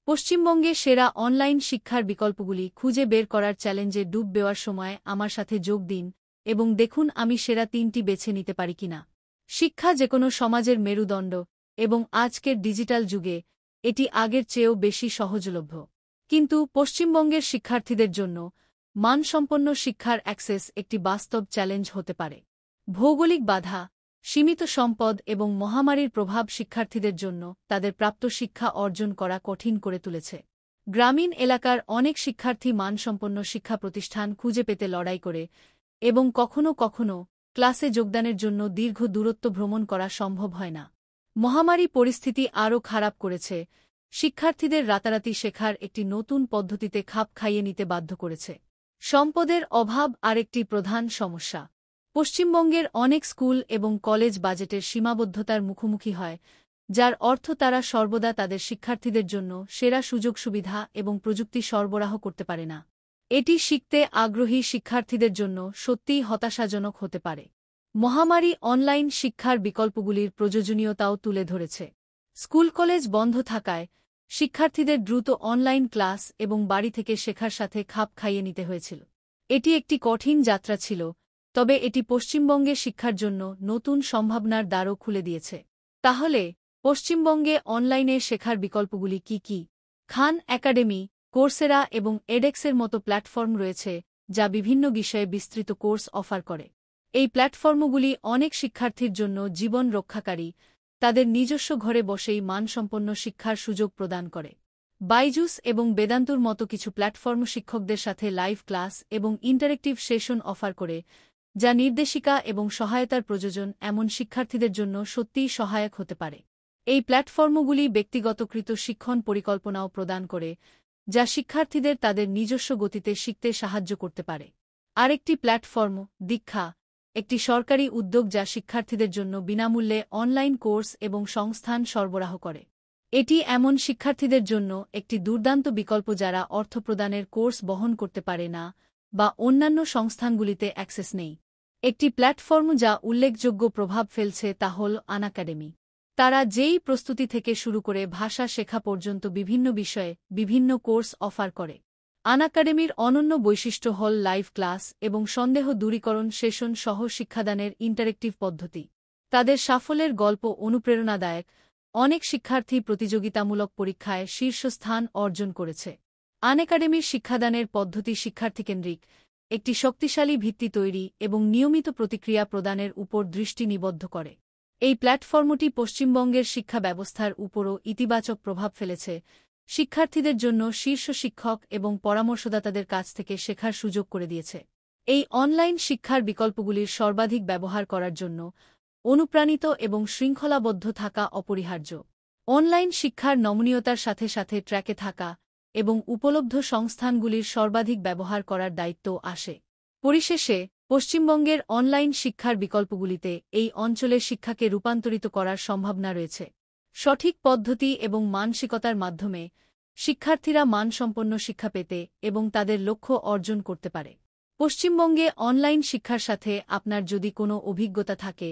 পশ্চিমবঙ্গে সেরা অনলাইন শিক্ষার বিকল্পগুলি খুঁজে বের করার চ্যালেঞ্জে ডুব দেওয়ার সময় আমার সাথে যোগ দিন এবং দেখুন আমি সেরা ৩টি বেছে নিতে পারি কিনা। শিক্ষা যেকোনো সমাজের মেরুদণ্ড এবং আজকের ডিজিটাল যুগে এটি আগের চেয়েও বেশি সহজলভ্য। কিন্তু পশ্চিমবঙ্গের শিক্ষার্থীদের জন্য মানসম্পন্ন শিক্ষার অ্যাক্সেস একটি বাস্তব চ্যালেঞ্জ হতে পারে। ভৌগোলিক বাধা, সীমিত সম্পদ এবং মহামারীর প্রভাব শিক্ষার্থীদের জন্য তাদের প্রাপ্ত শিক্ষা অর্জন করা কঠিন করে তুলেছে। গ্রামীণ এলাকার অনেক শিক্ষার্থী মানসম্পন্ন শিক্ষা প্রতিষ্ঠান খুঁজে পেতে লড়াই করে এবং কখনও কখনও ক্লাসে যোগদানের জন্য দীর্ঘ দূরত্ব ভ্রমণ করা সম্ভব হয় না। মহামারী পরিস্থিতি আরও খারাপ করেছে, শিক্ষার্থীদের রাতারাতি শেখার একটি নতুন পদ্ধতিতে খাপ খাইয়ে নিতে বাধ্য করেছে। সম্পদের অভাব আরেকটি প্রধান সমস্যা। পশ্চিমবঙ্গের অনেক স্কুল এবং কলেজ বাজেটের সীমাবদ্ধতার মুখোমুখি হয়, যার অর্থ তারা সর্বদা তাদের শিক্ষার্থীদের জন্য সেরা সুযোগ সুবিধা এবং প্রযুক্তি সরবরাহ করতে পারে না। এটি শিখতে আগ্রহী শিক্ষার্থীদের জন্য সত্যিই হতাশাজনক হতে পারে। মহামারী অনলাইন শিক্ষার বিকল্পগুলির প্রয়োজনীয়তাও তুলে ধরেছে। স্কুল কলেজ বন্ধ থাকায় শিক্ষার্থীদের দ্রুত অনলাইন ক্লাস এবং বাড়ি থেকে শেখার সাথে খাপ খাইয়ে নিতে হয়েছিল। এটি একটি কঠিন যাত্রা ছিল, তবে এটি পশ্চিমবঙ্গের শিক্ষার জন্য নতুন সম্ভাবনার দ্বারও খুলে দিয়েছে। তাহলে পশ্চিমবঙ্গে অনলাইনে শেখার বিকল্পগুলি কি কি? খান একাডেমি, কোর্সেরা এবং এডেক্সের মতো প্ল্যাটফর্ম রয়েছে যা বিভিন্ন বিষয়ে বিস্তৃত কোর্স অফার করে। এই প্ল্যাটফর্মগুলি অনেক শিক্ষার্থীর জন্য জীবন রক্ষাকারী, তাদের নিজস্ব ঘরে বসেই মানসম্পন্ন শিক্ষার সুযোগ প্রদান করে। বাইজুস এবং বেদান্তুর মতো কিছু প্ল্যাটফর্ম শিক্ষকদের সাথে লাইভ ক্লাস এবং ইন্টারেক্টিভ সেশন অফার করে, যা নির্দেশিকা এবং সহায়তার প্রয়োজন এমন শিক্ষার্থীদের জন্য সত্যিই সহায়ক হতে পারে। এই প্ল্যাটফর্মগুলি ব্যক্তিগতকৃত শিক্ষণ পরিকল্পনাও প্রদান করে, যা শিক্ষার্থীদের তাদের নিজস্ব গতিতে শিখতে সাহায্য করতে পারে। আরেকটি প্ল্যাটফর্ম দীক্ষা, একটি সরকারি উদ্যোগ যা শিক্ষার্থীদের জন্য বিনামূল্যে অনলাইন কোর্স এবং সংস্থান সরবরাহ করে। এটি এমন শিক্ষার্থীদের জন্য একটি দুর্দান্ত বিকল্প যারা অর্থ প্রদানের কোর্স বহন করতে পারে না বা অন্যান্য সংস্থানগুলিতে অ্যাক্সেস নেই। একটি প্ল্যাটফর্ম যা উল্লেখযোগ্য প্রভাব ফেলছে তা হল আনএকাডেমি। তারা যেই প্রস্তুতি থেকে শুরু করে ভাষা শেখা পর্যন্ত বিভিন্ন বিষয়ে বিভিন্ন কোর্স অফার করে। আনএকাডেমির অনন্য বৈশিষ্ট্য হল লাইভ ক্লাস এবং সন্দেহ দূরীকরণ সেশন সহ শিক্ষাদানের ইন্টারেক্টিভ পদ্ধতি। তাদের সাফল্যের গল্প অনুপ্রেরণাদায়ক, অনেক শিক্ষার্থী প্রতিযোগিতামূলক পরীক্ষায় শীর্ষস্থান অর্জন করেছে। আনএকাডেমির শিক্ষাদানের পদ্ধতি শিক্ষার্থীকেন্দ্রিক, একটি শক্তিশালী ভিত্তি তৈরি এবং নিয়মিত প্রতিক্রিয়া প্রদানের উপর দৃষ্টি নিবদ্ধ করে। এই প্ল্যাটফর্মটি পশ্চিমবঙ্গের শিক্ষা ব্যবস্থার উপরও ইতিবাচক প্রভাব ফেলেছে, শিক্ষার্থীদের জন্য শীর্ষ শিক্ষক এবং পরামর্শদাতাদের কাছ থেকে শেখার সুযোগ করে দিয়েছে। এই অনলাইন শিক্ষার বিকল্পগুলির সর্বাধিক ব্যবহার করার জন্য অনুপ্রাণিত এবং শৃঙ্খলাবদ্ধ থাকা অপরিহার্য। অনলাইন শিক্ষার নমনীয়তার সাথে সাথে ট্র্যাকে থাকা এবং উপলব্ধ সংস্থানগুলির সর্বাধিক ব্যবহার করার দায়িত্ব আসে। পরিশেষে পশ্চিমবঙ্গের অনলাইন শিক্ষার বিকল্পগুলিতে এই অঞ্চলের শিক্ষাকে রূপান্তরিত করার সম্ভাবনা রয়েছে। সঠিক পদ্ধতি এবং মানসিকতার মাধ্যমে শিক্ষার্থীরা মানসম্পন্ন শিক্ষা পেতে এবং তাদের লক্ষ্য অর্জন করতে পারে। পশ্চিমবঙ্গে অনলাইন শিক্ষার সাথে আপনার যদি কোনো অভিজ্ঞতা থাকে,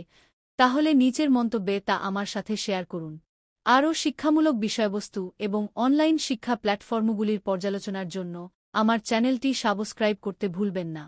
তাহলে নিচের মন্তব্যে তা আমার সাথে শেয়ার করুন। আরও শিক্ষামূলক বিষয়বস্তু এবং অনলাইন শিক্ষা প্ল্যাটফর্মগুলির পর্যালোচনার জন্য আমার চ্যানেলটি সাবস্ক্রাইব করতে ভুলবেন না।